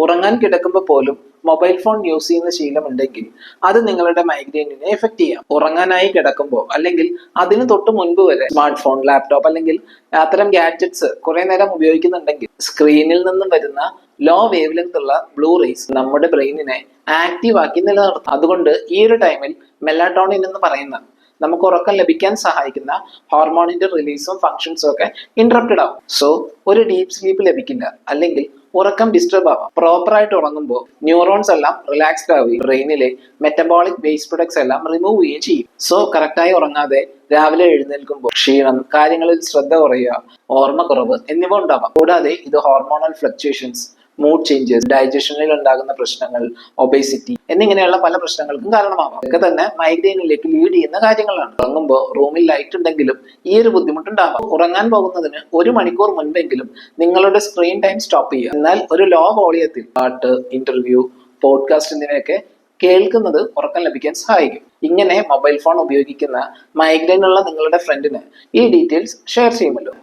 ഉറങ്ങാൻ കിടക്കുമ്പോൾ പോലും മൊബൈൽ ഫോൺ യൂസ് ചെയ്യുന്ന ശീലമുണ്ടെങ്കിൽ അത് നിങ്ങളുടെ മൈഗ്രെയിനിനെ എഫക്ട് ചെയ്യാം. ഉറങ്ങാനായി കിടക്കുമ്പോൾ അല്ലെങ്കിൽ അതിന് തൊട്ട് മുൻപ് വരെ സ്മാർട്ട് ഫോൺ, ലാപ്ടോപ്പ് അല്ലെങ്കിൽ അത്തരം ഗാഡ്ജറ്റ്സ് കുറെ നേരം ഉപയോഗിക്കുന്നുണ്ടെങ്കിൽ സ്ക്രീനിൽ നിന്നും വരുന്ന ലോ വേവ് ലെങ്ത് ഉള്ള ബ്ലൂ റേസ് നമ്മുടെ ബ്രെയിനിനെ ആക്റ്റീവ് ആക്കി നിലനിർത്തും. അതുകൊണ്ട് ഈ ഒരു ടൈമിൽ മെലാറ്റോണിൻ എന്ന് പറയുന്ന നമുക്ക് ഉറക്കം ലഭിക്കാൻ സഹായിക്കുന്ന ഹോർമോണിന്റെ റിലീസും ഫങ്ഷൻസും ഒക്കെ ഇന്ററപ്റ്റഡ് ആവും. സോ ഒരു ഡീപ് സ്ലീപ്പ് ലഭിക്കില്ല, അല്ലെങ്കിൽ ഉറക്കം ഡിസ്റ്റർബ് ആവാം. പ്രോപ്പർ ആയിട്ട് ഉറങ്ങുമ്പോൾ ന്യൂറോൺസ് എല്ലാം റിലാക്സ്ഡ് ആവുകയും ബ്രെയിനിലെ മെറ്റബോളിക് വേസ്റ്റ് പ്രൊഡക്ട്സ് എല്ലാം റിമൂവ് ചെയ്യുകയും ചെയ്യും. സോ കറക്റ്റായി ഉറങ്ങാതെ രാവിലെ എഴുന്നേൽക്കുമ്പോൾ ക്ഷീണം, കാര്യങ്ങളിൽ ശ്രദ്ധ കുറയുക, ഓർമ്മക്കുറവ് എന്നിവ ഉണ്ടാവാം. കൂടാതെ ഇത് ഹോർമോണൽ ഫ്ലക്ച്വേഷൻസ്, മൂഡ് ചേഞ്ചസ്, ഡൈജഷനിൽ ഉണ്ടാകുന്ന പ്രശ്നങ്ങൾ, ഒബേസിറ്റി എന്നിങ്ങനെയുള്ള പല പ്രശ്നങ്ങൾക്കും കാരണമാവാം. ഇതൊക്കെ തന്നെ മൈഗ്രെയിനിലേക്ക് ലീഡ് ചെയ്യുന്ന കാര്യങ്ങളാണ്. ഉറങ്ങുമ്പോൾ റൂമിൽ ലൈറ്റ് ഉണ്ടെങ്കിലും ഈ ഒരു ബുദ്ധിമുട്ടുണ്ടാവാം. ഉറങ്ങാൻ പോകുന്നതിന് 1 മണിക്കൂർ മുൻപെങ്കിലും നിങ്ങളുടെ സ്ക്രീൻ ടൈം സ്റ്റോപ്പ് ചെയ്യുക. എന്നാൽ ഒരു ലോ വോളിയത്തിൽ പാട്ട്, ഇന്റർവ്യൂ, പോഡ്കാസ്റ്റ് എന്നിവയൊക്കെ കേൾക്കുന്നത് ഉറക്കം ലഭിക്കാൻ സഹായിക്കും. ഇങ്ങനെ മൊബൈൽ ഫോൺ ഉപയോഗിക്കുന്ന മൈഗ്രെയിൻ ഉള്ള നിങ്ങളുടെ ഫ്രണ്ടിന് ഈ ഡീറ്റെയിൽസ് ഷെയർ ചെയ്യുമല്ലോ.